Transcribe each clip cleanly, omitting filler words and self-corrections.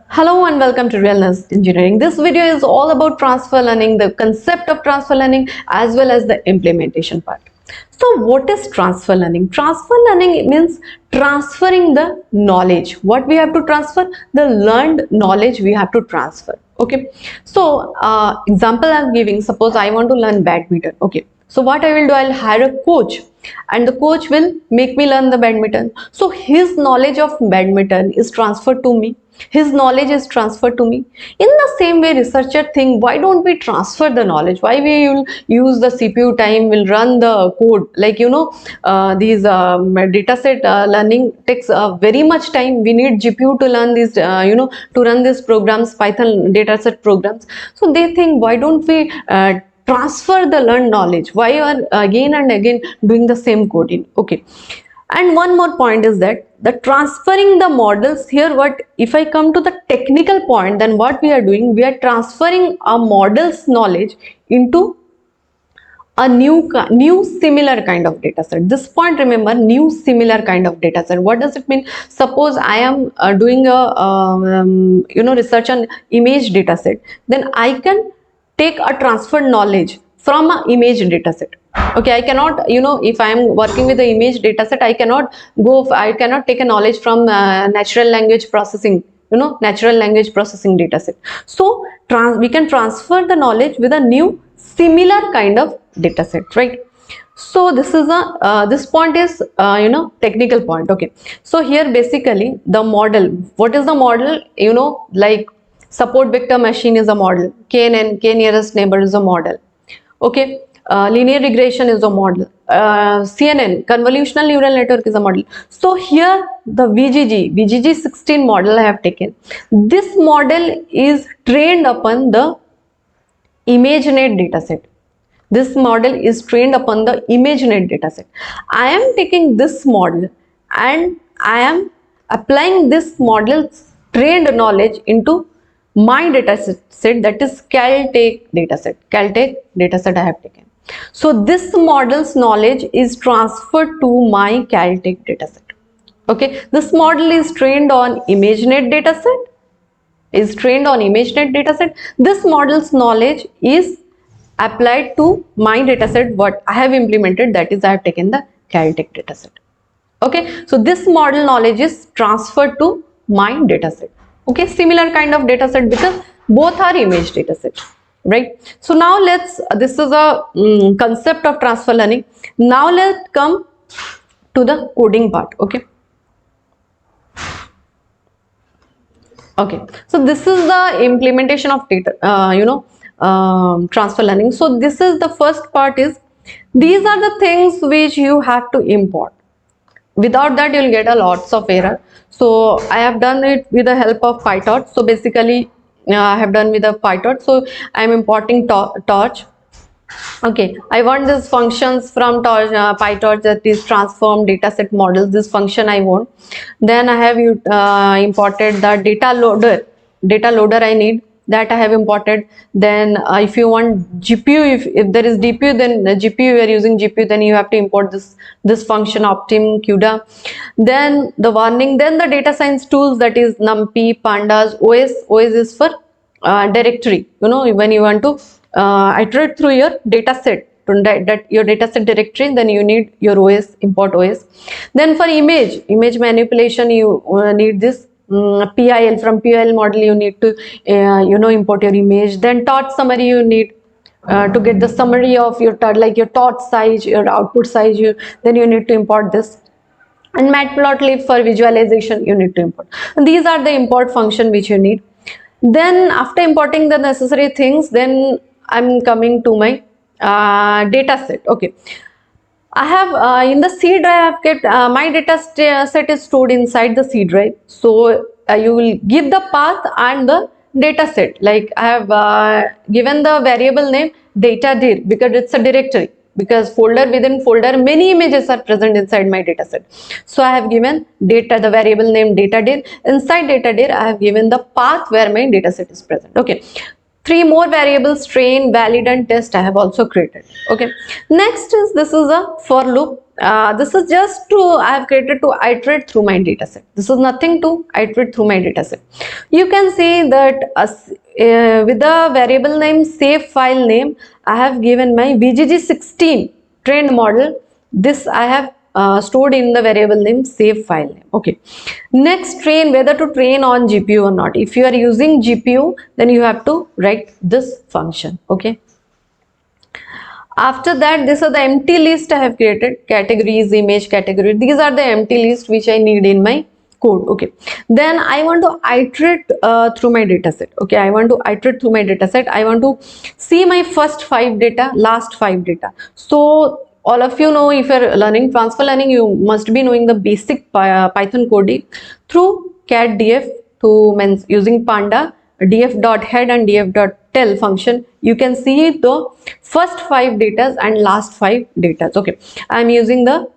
Hello and welcome to Realness Engineering. This video is all about transfer learning, the concept of transfer learning as well as the implementation part. So what is transfer learning? Transfer learning means transferring the knowledge. What we have to transfer? The learned knowledge we have to transfer. Okay. So example I'm giving, suppose I want to learn badminton. Okay. So what I will do, I'll hire a coach and the coach will make me learn the badminton. So his knowledge of badminton is transferred to me. His knowledge is transferred to me. In the same way, researcher think, why don't we transfer the knowledge? Why we will use the CPU time, will run the code? Like, these dataset learning takes very much time. We need GPU to learn these, to run these programs, Python dataset programs. So they think, why don't we transfer the learned knowledge? Why are again and again doing the same coding? Okay. And one more point is that the transferring the models here, what if I come to the technical point, then what we are doing, we are transferring a model's knowledge into a new similar kind of data set. This point, remember, new similar kind of data set. What does it mean? Suppose I am doing a research on image data set, then I can take a transferred knowledge from an image data set. Okay, I cannot, if I am working with the image data set, I cannot take a knowledge from natural language processing, natural language processing data set. So we can transfer the knowledge with a new similar kind of data set, right? So this is a this point is technical point. Okay, so here basically the model, what is the model? Like support vector machine is a model, KNN, k nearest neighbor is a model. Okay, linear regression is a model, CNN, convolutional neural network is a model. So here the VGG 16 model I have taken. This model is trained upon the ImageNet dataset. This model is trained upon the ImageNet dataset. I am taking this model and I am applying this model's trained knowledge into my dataset, that is CALTECH dataset. CALTECH dataset I have taken. So this model's knowledge is transferred to my CALTECH dataset. Okay, this model is trained on ImageNet dataset. This model's knowledge is applied to my dataset, what I have implemented, that is I have taken the CALTECH dataset. Okay, so this model knowledge is transferred to my dataset. Okay, similar kind of dataset because both are image dataset, right? So now this is a concept of transfer learning. Now let's come to the coding part. Okay. Okay, so this is the implementation of data, transfer learning. So this is the first part is, these are the things which you have to import. Without that you will get a lots of error. So I have done it with the help of PyTorch. So basically I have done with the PyTorch. So I am importing torch. Okay, I want these functions from PyTorch, that is transform dataset models. This function I want. Then I have imported the data loader. Data loader I need, that I have imported. Then if you want GPU, if there is DPU, then the GPU you are using GPU, then you have to import this function optim CUDA. Then the warning, then the data science tools, that is NumPy, Pandas, OS is for directory. When you want to iterate through your data set, your dataset directory, then you need your OS, import OS. Then for image manipulation, you need this PIL. From PIL model you need to import your image. Then torch summary you need to get the summary of your like your torch size, your output size, then you need to import this. And matplotlib for visualization you need to import. And these are the import function which you need. Then after importing the necessary things, then I'm coming to my data set. Okay, I have in the C drive I have kept my data set is stored inside the C drive. So you will give the path and the data set. Like I have given the variable name data.dir because it's a directory, because folder within folder many images are present inside my data set. So I have given the variable name data.dir. Inside data.dir I have given the path where my data set is present. Okay, Three more variables, train, valid and test, I have also created. Okay, next is, this is a for loop. This is just to, I have created to iterate through my dataset. This is nothing to iterate through my dataset. You can see that with the variable name save file name, I have given my VGG16 trained model. This I have stored in the variable name save file name. Okay, next, train, whether to train on GPU or not. If you are using GPU, then you have to write this function. Okay, after that, this is the empty list I have created, categories, image category. These are the empty list which I need in my code. Okay, then I want to iterate through my dataset. Okay, I want to iterate through my dataset. I want to see my first 5 data, last 5 data. So all of you know, if you're learning transfer learning, you must be knowing the basic Python coding through cat df to using panda df.head and df.tell function. You can see the first 5 data and last 5 data. Okay, I am using the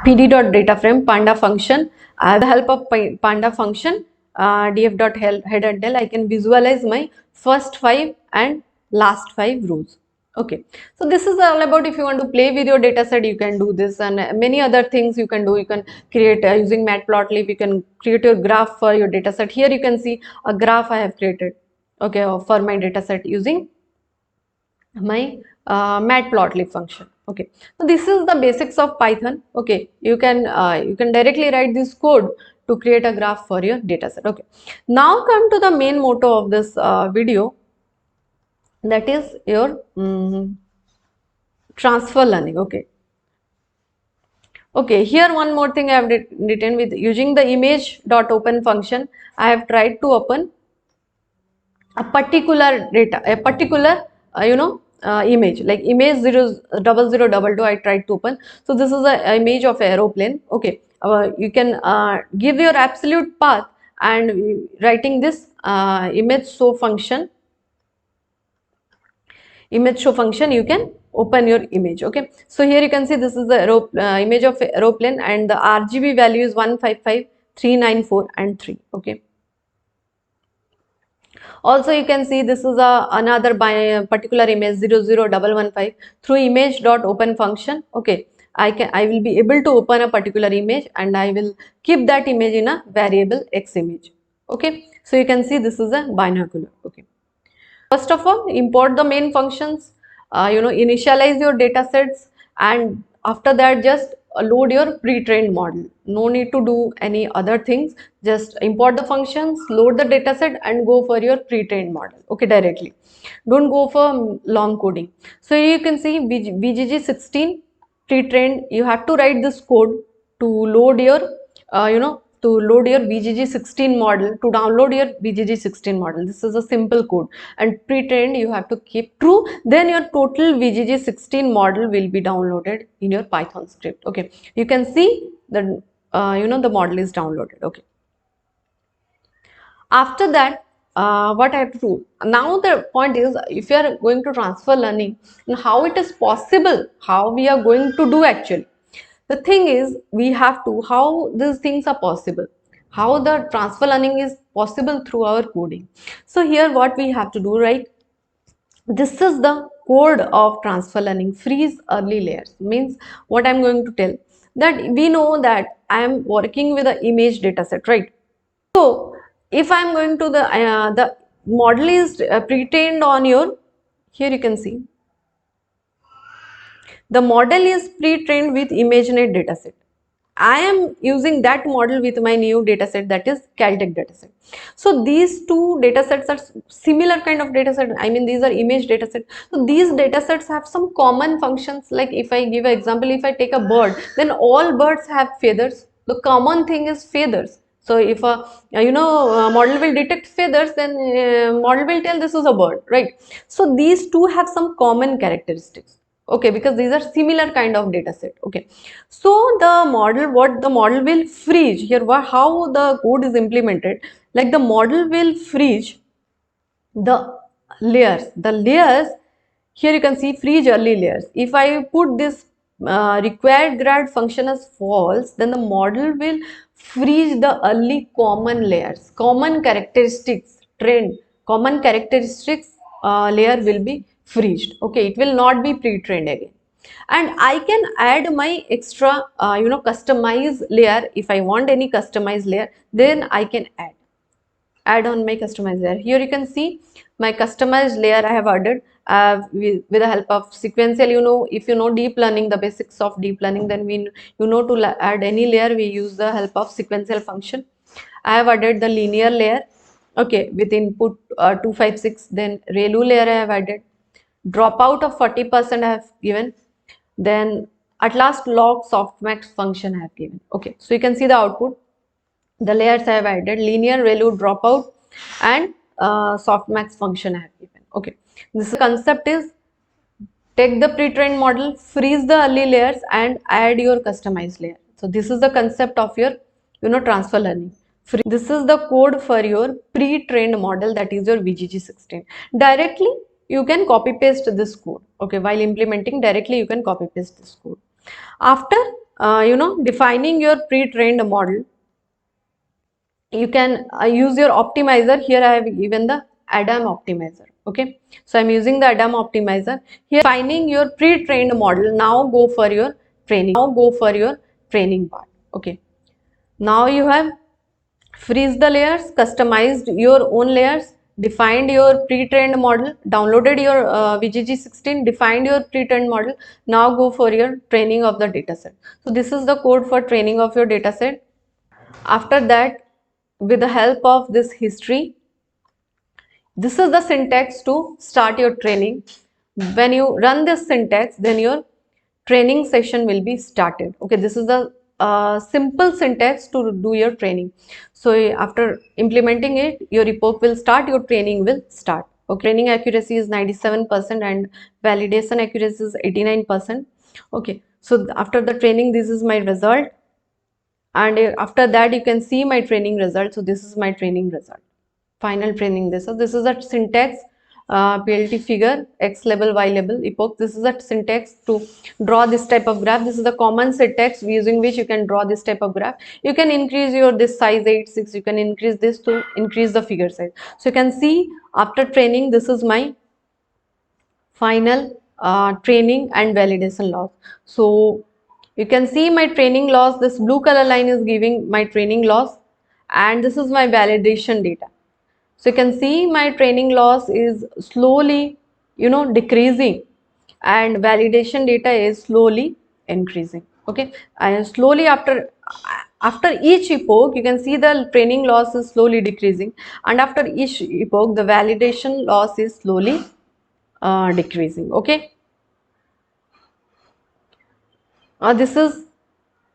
pd.dataframe panda function. With the help of panda function, df.head and tell, I can visualize my first 5 and last 5 rows. Okay, so this is all about, if you want to play with your data set, you can do this, and many other things you can do. You can create using matplotlib, you can create your graph for your data set. Here you can see a graph I have created, okay, for my data set using my matplotlib function. Okay, so this is the basics of Python. Okay, you can directly write this code to create a graph for your data set. Okay, now come to the main motto of this video, that is your transfer learning. Okay, okay, here one more thing I have written, with using the image.open function, I have tried to open a particular data, a particular image, like image 00022 I tried to open. So this is a image of aeroplane. Okay, you can give your absolute path, and writing this image show function, you can open your image. Okay, so here you can see this is the image of aeroplane, and the RGB value is 155394 and 3. Okay, also you can see this is another by a particular image 00115 through image.open function. Okay, I will be able to open a particular image, and I will keep that image in a variable x image. Okay, so you can see this is a binocular. Okay, first of all, import the main functions, initialize your data sets, and after that just load your pre-trained model. No need to do any other things. Just import the functions, load the data set, and go for your pre-trained model. Okay, directly. Don't go for long coding. So you can see VGG16 pre-trained. You have to write this code to load your, to load your VGG16 model, to download your VGG16 model. This is a simple code, and pre-trained you have to keep true, then your total VGG16 model will be downloaded in your Python script. Okay, you can see that the model is downloaded. Okay, after that, what I have to do now, the point is, if you are going to transfer learning, and how it is possible, how we are going to do actually. The thing is, we have to, how these things are possible, how the transfer learning is possible through our coding. So here what we have to do, right, this is the code of transfer learning. Freeze early layers means, what I'm going to tell, that we know that I am working with an image data set, right? So if I'm going to the model is pre-trained on your, here you can see the model is pre-trained with ImageNet dataset. I am using that model with my new dataset, that is CALTECH dataset. So these two datasets are similar kind of dataset. I mean, these are image datasets. So these datasets have some common functions. Like if I give an example, if I take a bird, then all birds have feathers. The common thing is feathers. So if a model will detect feathers, then model will tell this is a bird, right? So these two have some common characteristics. Okay, because these are similar kind of data set. Okay, so the model, what the model will freeze here, how the code is implemented, like the model will freeze the layers. Here you can see freeze early layers. If I put this required grad function as false, then the model will freeze the early common layers, common characteristics, common characteristics layer will be freezed. Okay, it will not be pre-trained again. And I can add my extra customized layer. If I want any customized layer, then I can add on my customized layer. Here you can see my customized layer I have added with the help of sequential. If you know deep learning, the basics of deep learning, then to add any layer we use the help of sequential function. I have added the linear layer, okay, with input 256. Then ReLU layer I have added. Dropout of 40% I have given. Then at last log softmax function I have given. Okay, so you can see the output. The layers I have added, linear, ReLU, dropout, and softmax function I have given. Okay, this concept is take the pre-trained model, freeze the early layers, and add your customized layer. So this is the concept of your transfer learning. This is the code for your pre-trained model, that is your VGG16. Directly you can copy paste this code. Okay, while implementing directly you can copy paste this code. After defining your pre-trained model, you can use your optimizer. Here I have given the Adam optimizer. Okay, so I'm using the Adam optimizer here. Finding your pre-trained model, now go for your training part. Okay, now you have freeze the layers, customized your own layers, defined your pre-trained model, downloaded your VGG16, defined your pre-trained model. Now go for your training of the dataset. So this is the code for training of your dataset. After that, with the help of this history, this is the syntax to start your training. When you run this syntax, then your training session will be started. Okay, this is the simple syntax to do your training. So after implementing it, your epoch will start, your training will start. Okay, training accuracy is 97% and validation accuracy is 89%. Okay, so after the training, this is my result. And after that you can see my training result. So this is my training result, final training. This is a syntax, PLT figure, X label, Y label, epoch. This is a syntax to draw this type of graph. This is the common syntax using which you can draw this type of graph. You can increase your this size 8:6. You can increase this to increase the figure size. So you can see after training, this is my final training and validation loss. So you can see my training loss. This blue color line is giving my training loss, and this is my validation data. So you can see my training loss is slowly decreasing, and validation data is slowly increasing. Okay, and slowly after each epoch you can see the training loss is slowly decreasing, and after each epoch the validation loss is slowly decreasing. Okay, this is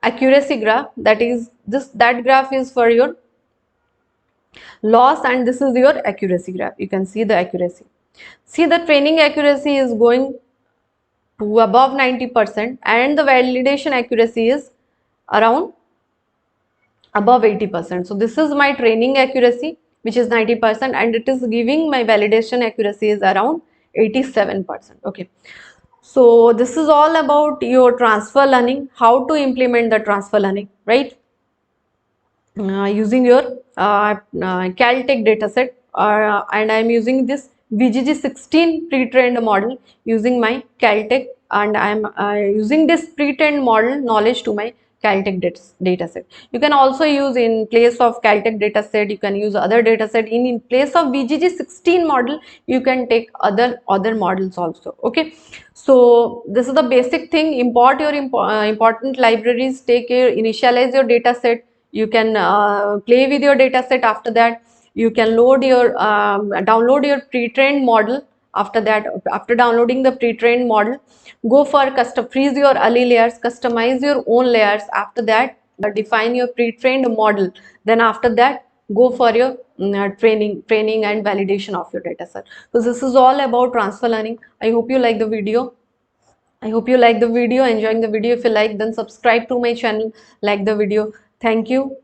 accuracy graph. That graph is for your loss, and this is your accuracy graph. You can see the accuracy. See, the training accuracy is going to above 90%, and the validation accuracy is around above 80%. So this is my training accuracy, which is 90%, and it is giving my validation accuracy is around 87%. Okay, so this is all about your transfer learning, how to implement the transfer learning, right? Using your CALTECH dataset, and I am using this VGG16 pre-trained model using my CALTECH, and I am using this pre-trained model knowledge to my CALTECH dataset. You can also use, in place of CALTECH dataset, you can use other dataset. In place of VGG16 model, you can take other models also. Okay, so this is the basic thing. Import your important libraries, take your initialize your dataset. You can play with your data set. After that you can download your pre-trained model. After that, after downloading the pre-trained model, go for freeze your early layers, customize your own layers. After that, define your pre-trained model. Then after that, go for your training and validation of your data set. So this is all about transfer learning. I hope you like the video. I hope you like the video, enjoying the video. If you like, then subscribe to my channel, like the video. Thank you.